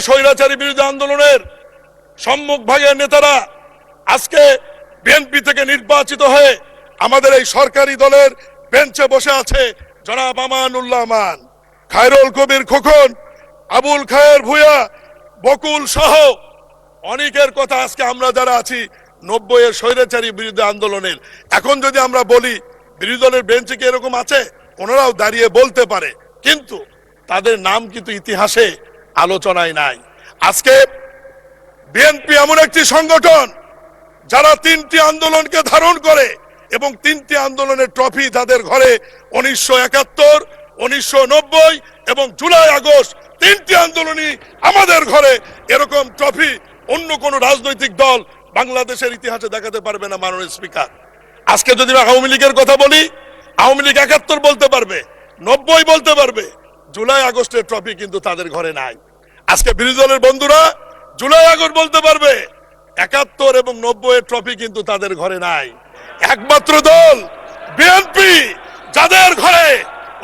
স্বৈরাচারী বিরোধী আন্দোলনের সম্মুখ ভাগের নেতারা আজকে বিএনপি থেকে নির্বাচিত হয়ে আমাদের এই সরকারি দলের বেঞ্চে বসে আছে। জনাব আমানুল্লাহ আমান, খায়রুল কবির খোকন, আবুল খায়ের ভূঁইয়া, বকুল সহ অনেকের কথা আজকে আমরা যারা আছি 90-এর স্বৈরাচারী বিরোধী আন্দোলনের, এখন যদি আমরা বলি বিরোধী দলের বেঞ্চে কি এরকম আছে, ওনারাও দাঁড়িয়ে বলতে পারে, কিন্তু তাদের নাম কিন্তু ইতিহাসে আলোচনায় নাই। আজকে বিএনপি এমন একটি সংগঠন যারা 3টি আন্দোলনকে ধারণ করে এবং 3টি আন্দোলনের ট্রফি তাদের ঘরে 1971, 1990 এবং জুলাই আগস্ট 3টি আন্দোলনই আমাদের ঘরে। এরকম ট্রফি অন্য কোন রাজনৈতিক দল বাংলাদেশের ইতিহাসে দেখাতে পারবে না। মাননীয় স্পিকার, আজকে যদি আওয়ামী লীগের কথা বলি, আওয়ামী লীগ 71 বলতে পারবে, 90 বলতে পারবে, জুলাই আগস্টের ট্রফি কিন্তু তাদের ঘরে নাই। আজকে বিরোধী দলের বন্ধুরা জুলাই আগস্ট বলতে পারবে, 71 এবং 90-এর ট্রফি কিন্তু তাদের ঘরে নাই। একমাত্র দল বিএনপি যাদের ঘরে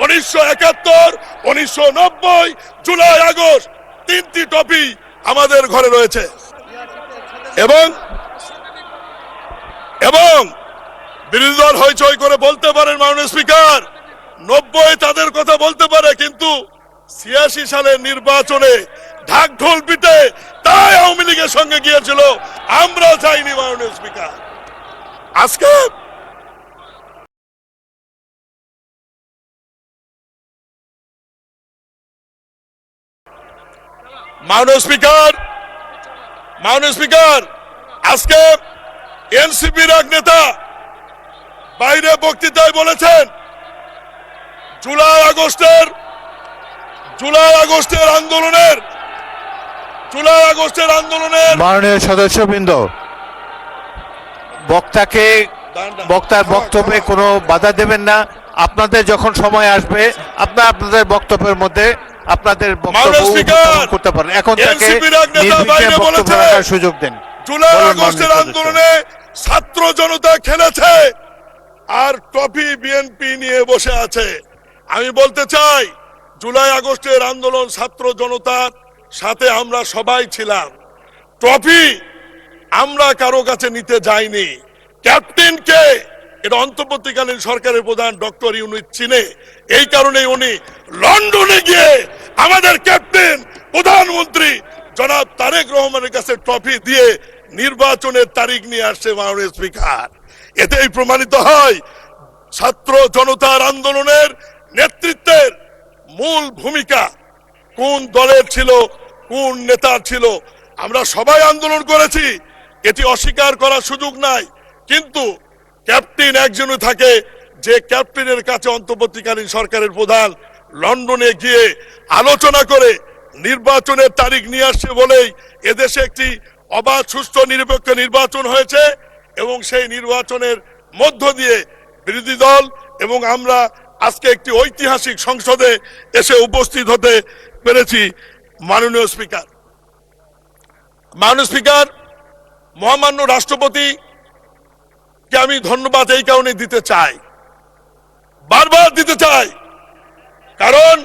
1971, 1990, জুলাই আগস্ট 3টি ট্রফি আমাদের ঘরে রয়েছে। এবং বিরোধী দল হইচই করে বলতে পারেন মাননীয় স্পিকার 90 তাদের কথা বলতে পারে, কিন্তু 86 সালের নির্বাচনে ঢাক ঢোল পিটে তাই আওয়ামী লীগের সঙ্গে গিয়েছিল, আমরা চাইনি। মাননীয় স্পিকার, আজকে মাননীয় স্পিকার আজকে এনসিপির এক নেতা বাইরে বক্তৃতায় বলেছেন জুলাই আগস্টের মাননীয় সদস্যবৃন্দ, বক্তার বক্তব্যে কোনো বাধা দেবেন না। আপনাদের যখন সময় আসবে আপনাদের বক্তব্যের মধ্যে আপনাদের বক্তব্য করতে পারেন। এখন থেকে নির্বিঘ্নে বক্তব্য রাখার সুযোগ দেন। জুলাই আগস্টের আন্দোলনে ছাত্র জনতা খেলেছে আর ট্রফি বিএনপি নিয়ে বসে আছে। আমি বলতে চাই, জুলাই আগস্টের আন্দোলন ছাত্র জনতার সাথে আমরা সবাই ছিলাম। ট্রফি আমরা কারো কাছে নিতে যাইনি। ক্যাপ্টেনকে এটা অন্তর্বর্তীকালীন সরকারের প্রধান ডক্টর ইউনূস চিনে, এই কারণে উনি লন্ডনে গিয়ে আমাদের ক্যাপ্টেন প্রধানমন্ত্রী জনাব তারেক রহমানের কাছে ট্রফি দিয়ে নির্বাচনের তারিখ নিয়ে আসছে। মাননীয় স্পিকার, এতেই প্রমাণিত হয় ছাত্র জনতার আন্দোলনের নেতৃত্বের মূল ভূমিকা কোন দলের ছিল, কোন নেতার ছিল। আমরা সবাই আন্দোলন করেছি, এটি অস্বীকার করার সুযোগ নাই, কিন্তু ক্যাপ্টেন একজনই থাকে যে ক্যাপ্টেনের কাছে অন্তর্বর্তীকালীন সরকারের প্রধান লন্ডনে গিয়ে আলোচনা করে নির্বাচনের তারিখ নিয়ে আসছে বলেই এদেশে একটি অবাধ, সুষ্ঠু, নিরপেক্ষ নির্বাচন হয়েছে এবং সেই নির্বাচনের মধ্য দিয়ে বিরোধী দল এবং আমরা আজকে একটি ঐতিহাসিক সংসদে এসে উপস্থিত হতে পেরেছি। মাননীয় স্পিকার, মহামান্য রাষ্ট্রপতিকে আমি ধন্যবাদ এই কারণে দিতে চাই, বারবার দিতে চাই, কারণ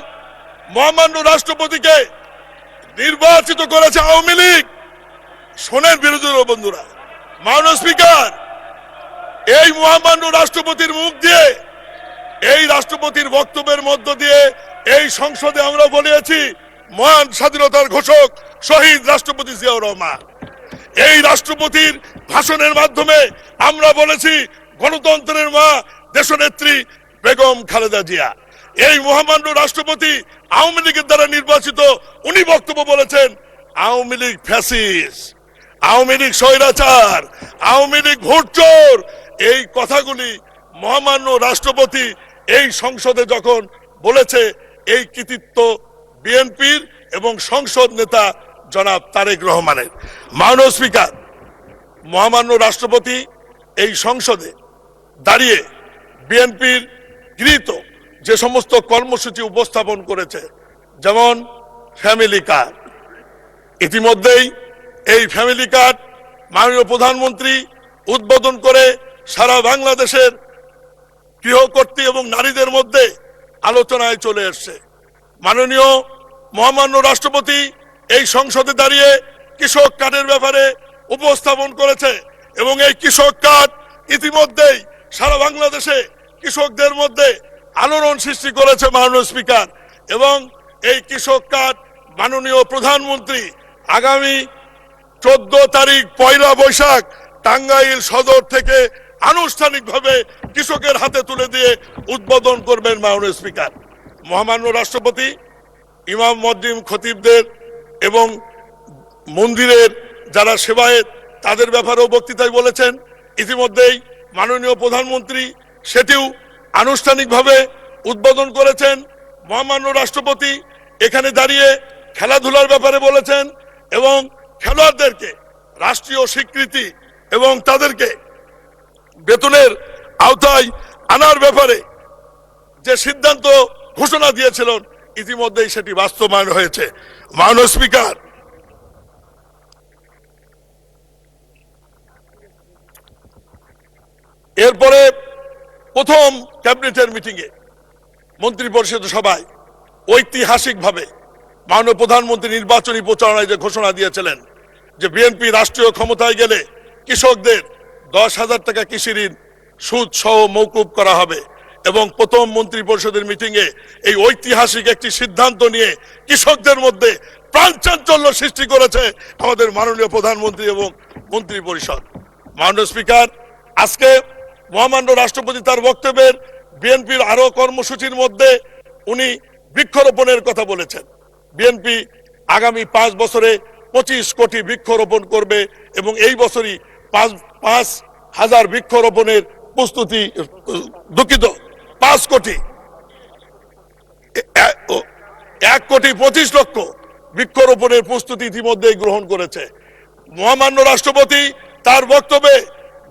মহামান্য রাষ্ট্রপতিকে নির্বাচিত করেছে আওয়ামী লীগ। শোনেন বিরোধী দল বন্ধুরা, মাননীয় স্পিকার, এই মহামান্য রাষ্ট্রপতির মুখ দিয়ে, এই রাষ্ট্রপতির বক্তব্যের মধ্য দিয়ে এই সংসদে আমরা বলেছি মহান স্বাধীনতার ঘোষক শহীদ রাষ্ট্রপতি জিয়াউর রহমান। এই রাষ্ট্রপতির ভাষণের মাধ্যমে আমরা বলেছি গণতন্ত্রের মা দেশনেত্রী বেগম খালেদা জিয়া। এই মহামান্য রাষ্ট্রপতি আওয়ামী লীগের দ্বারা নির্বাচিত, উনি বক্তব্য বলেছেন আওয়ামী লীগ ফ্যাসিস্ট, আওয়ামী লীগ স্বৈরাচার, আওয়ামী লীগ ভোটচোর। এই কথাগুলি মহামান্য রাষ্ট্রপতি এই সংসদে যখন বলেছে, এই কৃতিত্ব বিএনপির এবং সংসদ নেতা জনাব তারেক রহমানের। মাননীয় স্পিকার, মহামান্য রাষ্ট্রপতি এই সংসদে দাঁড়িয়ে বিএনপির গৃহীত যে সমস্ত কর্মসূচি উপস্থাপন করেছে, যেমন ফ্যামিলি কার্ড, ইতিমধ্যেই এই ফ্যামিলি কার্ড মাননীয় প্রধানমন্ত্রী উদ্বোধন করে সারা বাংলাদেশের গৃহকর্ত্রী এবং নারীদের মধ্যে আলোচনায় চলে এসছে। মাননীয় মহামান্য রাষ্ট্রপতি এই সংসদে দাঁড়িয়ে কৃষক কার্ডের ব্যাপারে উপস্থাপন করেছে এবং এই কৃষক কার্ড ইতিমধ্যেই সারা বাংলাদেশে কৃষকদের মধ্যে আলোড়ন সৃষ্টি করেছে মাননীয় স্পিকার। এবং এই কৃষক কার্ড মাননীয় প্রধানমন্ত্রী আগামী 14 তারিখ পয়লা বৈশাখ টাঙ্গাইল সদর থেকে আনুষ্ঠানিকভাবে কৃষকের হাতে তুলে দিয়ে উদ্বোধন করবেন মাননীয় স্পিকার। মহামান্য রাষ্ট্রপতি ইমাম মসজিদ খতিবদের এবং মন্দিরের যারা সেবায়েত তাদের ব্যাপারেও বক্তৃতায় বলেছেন। ইতিমধ্যেই মাননীয় প্রধানমন্ত্রী সেটিও আনুষ্ঠানিকভাবে উদ্বোধন করেছেন। মহামান্য রাষ্ট্রপতি এখানে দাঁড়িয়ে খেলাধুলার ব্যাপারে বলেছেন এবং খেলোয়াড়দেরকে রাষ্ট্রীয় স্বীকৃতি এবং তাদেরকে বেতনের আওতায় আনার ব্যাপারে যে সিদ্ধান্ত ঘোষণা দিয়েছিলেন ইতিমধ্যেই সেটি বাস্তবায়ন হয়েছে। মাননীয় স্পিকার, এরপরে প্রথম ক্যাবিনেটের মিটিংয়ে মন্ত্রী পরিষদ সভায় ঐতিহাসিকভাবে মাননীয় প্রধানমন্ত্রী নির্বাচনী প্রচারণায় যে ঘোষণা দিয়েছিলেন যে বিএনপি রাষ্ট্রীয় ক্ষমতায় গেলে কৃষকদের 10,000 টাকা কৃষি ঋণ সুদ সহ মৌকুব করা হবে এবং প্রথম মন্ত্রী পরিষদের মিটিংয়ে এই ঐতিহাসিক একটি সিদ্ধান্ত নিয়ে কৃষকদের মধ্যে প্রাণচাঞ্চল্য সৃষ্টি করেছে আমাদের মাননীয় প্রধানমন্ত্রী এবং মন্ত্রী পরিষদ। মাননীয় স্পিকার, আজকে মহামান্য রাষ্ট্রপতি তার বক্তব্যের বিএনপির আরো কর্মসূচির মধ্যে উনি বৃক্ষরোপণের কথা বলেছেন। বিএনপি আগামী 5 বছরে 25 কোটি বৃক্ষরোপণ করবে এবং এই বছরই 5,000 বৃক্ষরোপণের প্রস্তুতি, দুঃখিত 5 কোটি 1,25,00,000 বৃক্ষরোপণের প্রস্তুতি ইতিমধ্যেই গ্রহণ করেছে। মহামান্য রাষ্ট্রপতি তার বক্তব্যে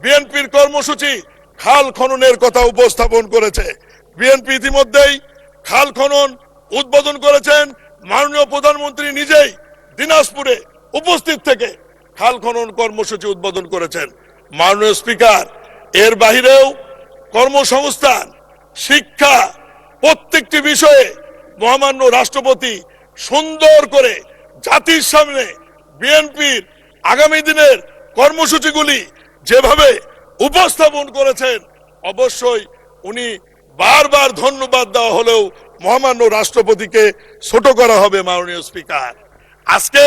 বিএনপির কর্মসূচি খাল খননের কথা উপস্থাপন করেছে। বিএনপি ইতিমধ্যেই খাল খনন উদ্বোধন করেছেন। মাননীয় প্রধানমন্ত্রী নিজেই দিনাজপুরে উপস্থিত থেকে খাল খনন কর্মসূচি উদ্বোধন করেছেন। মাননীয় স্পিকার, এর বাহিরেও কর্মসংস্থান, শিক্ষা প্রত্যেকটি বিষয়ে মহামান্য রাষ্ট্রপতি সুন্দর করে জাতির সামনে বিএনপির আগামী দিনের কর্মসূচিগুলি যেভাবে উপস্থাপন করেছেন অবশ্যই উনি বারবার ধন্যবাদ দেওয়া হলেও মহামান্য রাষ্ট্রপতিকে ছোট করা হবে। মাননীয় স্পিকার, আজকে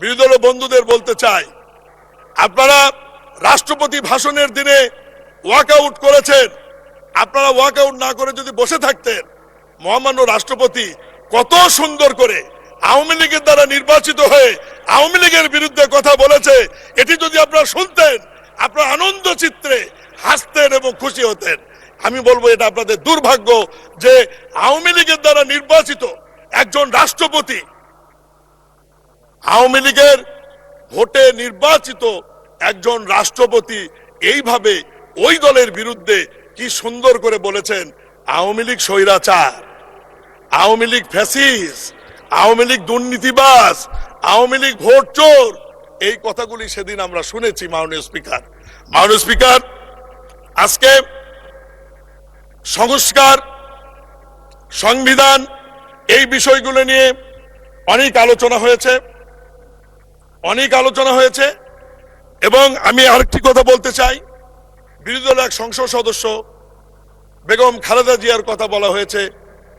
বিরোধী দলের বন্ধুদের বলতে চাই, আপনারা রাষ্ট্রপতি ভাষণের দিনে ওয়াকআউট করেছেন। আপনারা ওয়াকআউট না করে যদি বসে থাকতেন, মহামান্য রাষ্ট্রপতি কত সুন্দর করে আওয়ামী লীগের দ্বারা নির্বাচিত হয়ে আওয়ামী লীগের বিরুদ্ধে কথা বলেছে, এটি যদি আপনারা শুনতেন আপনারা আনন্দ চিত্রে হাসতেন এবং খুশি হতেন। আমি বলবো এটা আপনাদের দুর্ভাগ্য যে আওয়ামী লীগের দ্বারা নির্বাচিত একজন রাষ্ট্রপতি, আওয়ামী লীগের ভোটে নির্বাচিত একজন রাষ্ট্রপতি এইভাবে ওই দলের বিরুদ্ধে কি সুন্দর করে বলেছেন আওয়ামী লীগ স্বৈরাচার, আওয়ামী লীগ ফ্যাসিস্ট, আওয়ামী লীগ দুর্নীতিবাজ, আওয়ামী লীগ ভোট চোর। এই কথাগুলি সেদিন আমরা শুনেছি। মাননীয় স্পিকার, মাননীয় স্পিকার, আজকে সংস্কার, সংবিধান এই বিষয়গুলো নিয়ে অনেক আলোচনা হয়েছে এবং আমি আরেকটি কথা বলতে চাই। বিরোধী দলের এক সংসদ সদস্য বেগম খালেদা জিয়ার কথা বলা হয়েছে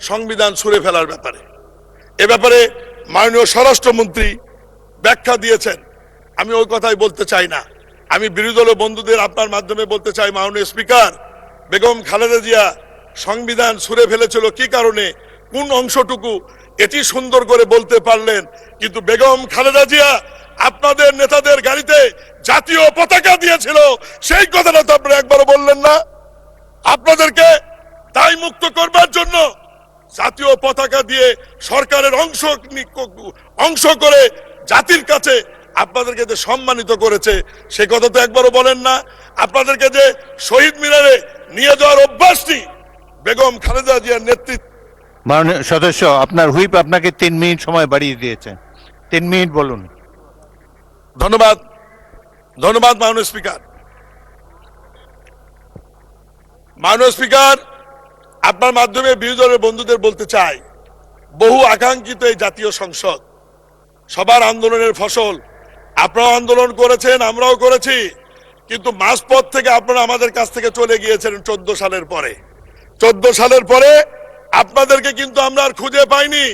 সংবিধান ছুঁড়ে ফেলার ব্যাপারে। এ ব্যাপারে মাননীয় স্বরাষ্ট্রমন্ত্রী ব্যাখ্যা দিয়েছেন। আমি ওই কথাই বলতে চাই না। আমি বিরোধী দলের বন্ধুদের আপনার মাধ্যমে বলতে চাই, মাননীয় স্পিকার, বেগম খালেদা জিয়া সংবিধান ছুঁড়ে ফেলেছিল কি কারণে, কোন অংশটুকু, এটি সুন্দর করে বলতে পারলেন। কিন্তু বেগম খালেদা জিয়া আপনাদের নেতাদের গাড়িতে জাতীয় পতাকা দিয়েছিল, সেই কথাটা তো আপনারা একবারও বললেন না। আপনাদেরকে দায় মুক্ত করবার জন্য জাতীয় পতাকা দিয়ে সরকারের অংশ করে জাতির কাছে আপনাদেরকে যে সম্মানিত করেছে সে কথা তো একবারও বলেন না। আপনাদেরকে যে শহীদ মিনারে নিয়ে যাওয়ার অভ্যাসটি বেগম খালেদা জিয়ার নেতৃত্ব। মাননীয় সদস্য, আপনার হুইপ আপনাকে 3 মিনিট সময় বাড়িয়ে দিয়েছে। 3 মিনিট বলুন। ধন্যবাদ, ধন্যবাদ মাননীয় স্পিকার। মাননীয় স্পিকার, আপনার মাধ্যমে বিরোধী দলের বন্ধুদের বলতে চাই, বহু আকাঙ্ক্ষিত এই জাতীয় সংসদ সবার আন্দোলনের ফসল। আপনারাও আন্দোলন করেছেন, আমরাও করেছি, কিন্তু মাঝপথ থেকে আপনারা আমাদের কাছ থেকে চলে গিয়েছেন 14 সালের পরে। 14 সালের পরে আপনাদেরকে কিন্তু আমরা আর খুঁজে পাইনি।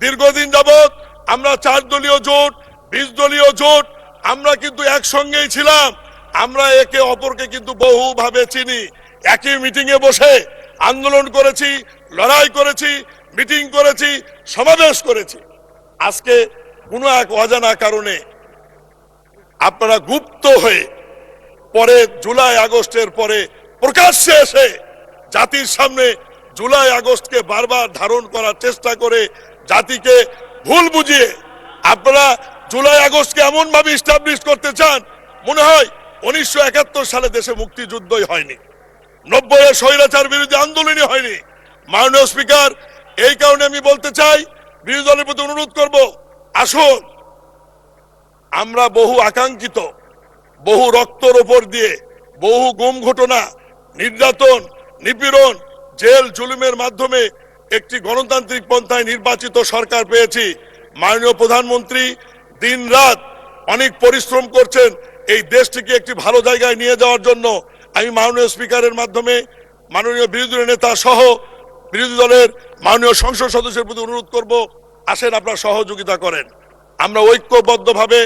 দীর্ঘদিন যাবৎ আমরা 4 দলীয় জোট, 20 দলীয় জোট, আমরা কিন্তু একসঙ্গেই ছিলাম। আমরা একে অপরকে কিন্তু বহুভাবে চিনি। একই মিটিং এ বসে আন্দোলন করেছি, লড়াই করেছি, মিটিং করেছি, সমাবেশ করেছি। আজকে কোনো এক অজানা কারণে আপনারা গুপ্ত হয়ে পরে জুলাই আগস্টের পরে প্রকাশ্যে এসে জাতির সামনে জুলাই আগস্টকে বারবার ধারণ করার চেষ্টা করে জাতিকে ভুল বুঝিয়ে আপনারা জুলাই আগস্টকে এমন ভাবে ইস্টাবলিশ করতে চান, মনে হয় 1971 সালে দেশে মুক্তিযুদ্ধই হয়নি, 90-এ স্বৈরাচার বিরোধী আন্দোলনই হয়নি। মাননীয় স্পিকার, এই কারণে আমি বলতে চাই, বিরোধী দলের প্রতি অনুরোধ করব, আসুন আমরা বহু আকাঙ্ক্ষিত, বহু রক্তর ওপর দিয়ে, বহু গুম ঘটনা, নির্যাতন, নিপীড়ন, জেল জুলুমের মাধ্যমে একটি গণতান্ত্রিক পন্থায় নির্বাচিত সরকার পেয়েছি। মাননীয় প্রধানমন্ত্রী দিন রাত অনেক পরিশ্রম করছেন এই দেশটিকে একটি ভালো জায়গায় নিয়ে যাওয়ার জন্য। আমি মাননীয় স্পিকারের মাধ্যমে মাননীয় বিরোধী দলের নেতা সহ বিরোধী দলের মাননীয় সংসদ সদস্যের প্রতি অনুরোধ করব, আসেন আপনারা সহযোগিতা করেন। আমরা ঐক্যবদ্ধভাবে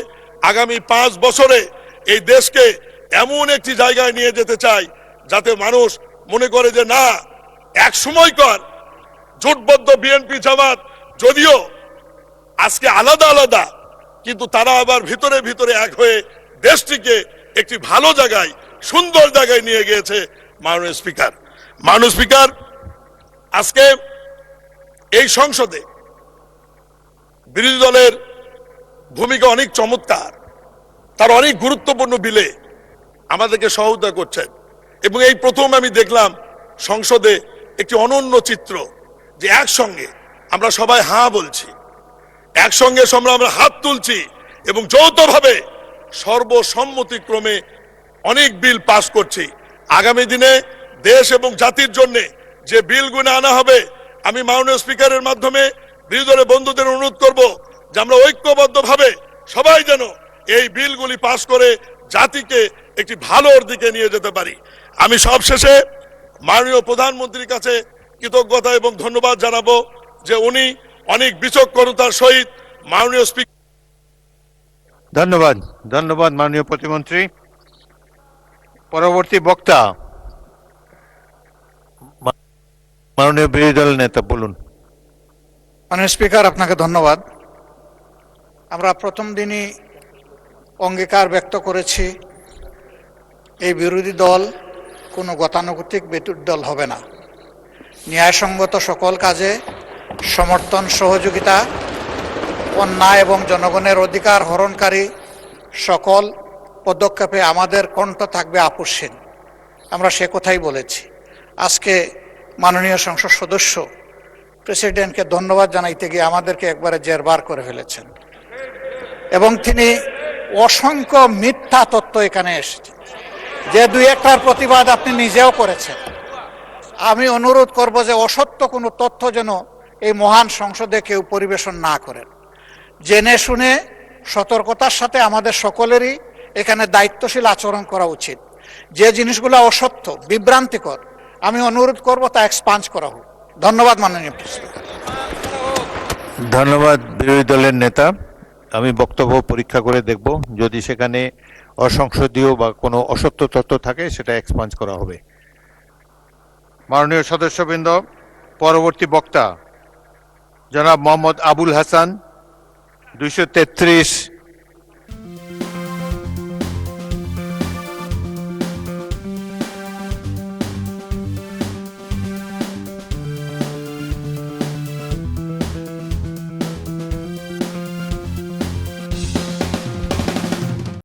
আগামী 5 বছরে এই দেশকে এমন একটি জায়গায় নিয়ে যেতে চাই যাতে মানুষ মনে করে যে না, এক সময়কার জোটবদ্ধ বিএনপি জামাত যদিও আজকে আলাদা আলাদা, কিন্তু তারা আবার ভিতরে ভিতরে এক হয়ে দেশটিকে একটি ভালো জায়গায়, সুন্দর জায়গায় নিয়ে গিয়েছে। মাননীয় স্পিকার, মাননীয় স্পিকার, আজকে এই সংসদে বিরোধী দলের ভূমিকা অনেক চমৎকার। তার অনেক গুরুত্বপূর্ণ বিলে আমাদেরকে সহায়তা করছেন এবং এই প্রথম আমি দেখলাম সংসদে একটি অনন্য চিত্র যে একসঙ্গে আমরা সবাই হাঁ বলছি, একসঙ্গে আমরা হাত তুলছি এবং যৌথভাবে সর্বসম্মতিক্রমে অনেক বিল পাস করছি। আগামী দিনে দেশ এবং জাতির জন্য যে বিলগুলো আনা হবে, আমি মাননীয় স্পিকারের মাধ্যমে বিরোধী দলের বন্ধুদের অনুরোধ করব যে আমরা ঐক্যবদ্ধভাবে সবাই যেন এই বিলগুলি পাস করে জাতিকে একটি ভালোর দিকে নিয়ে যেতে পারি। আমি সবশেষে মাননীয় প্রধানমন্ত্রীর কাছে কৃতজ্ঞতা এবং ধন্যবাদ জানাবো যে উনি অনেক বিচক্ষণতার সহিত মাননীয় স্পিকার। ধন্যবাদ, ধন্যবাদ মাননীয় প্রতিমন্ত্রী। পরবর্তী বক্তা মাননীয় বিরোধী দলের নেতা, বলুন। মাননীয় স্পিকার, আপনাকে ধন্যবাদ। আমরা প্রথম দিনই অঙ্গীকার ব্যক্ত করেছি এই বিরোধী দল কোনো গতানুগতিক বিরোধী দল হবে না। ন্যায়সঙ্গত সকল কাজে সমর্থন, সহযোগিতা, অন্যায় এবং জনগণের অধিকার হরণকারী সকল পদক্ষেপে আমাদের কণ্ঠ থাকবে আপোষহীন। আমরা সে কথাই বলেছি। আজকে মাননীয় সংসদ সদস্য প্রেসিডেন্টকে ধন্যবাদ জানাইতে গিয়ে আমাদেরকে একবারে জেরবার করে ফেলেছেন এবং তিনি অসংখ্য মিথ্যা তথ্য এখানে এসেছে, যে দুই একটার প্রতিবাদ আপনি নিজেও করেছেন। আমি অনুরোধ করব যে অসত্য কোনো তথ্য যেন এই মহান সংসদে কেউ পরিবেশন না করেন। জেনে শুনে সতর্কতার সাথে আমাদের সকলেরই এখানে দায়িত্বশীল আচরণ করা উচিত। যে জিনিসগুলো অসত্য, বিভ্রান্তিকর, আমি অনুরোধ করব তা এক্সপাঞ্জ করা হোক। ধন্যবাদ মাননীয় স্পিকার। ধন্যবাদ বিরোধী দলের নেতা। আমি বক্তব্য পরীক্ষা করে দেখব, যদি সেখানে অসংসদীয় বা কোনো অসত্য তথ্য থাকে সেটা এক্সপাঞ্জ করা হবে। মাননীয় সদস্যবৃন্দ, পরবর্তী বক্তা জনাব মোহাম্মদ আবুল হাসান, 233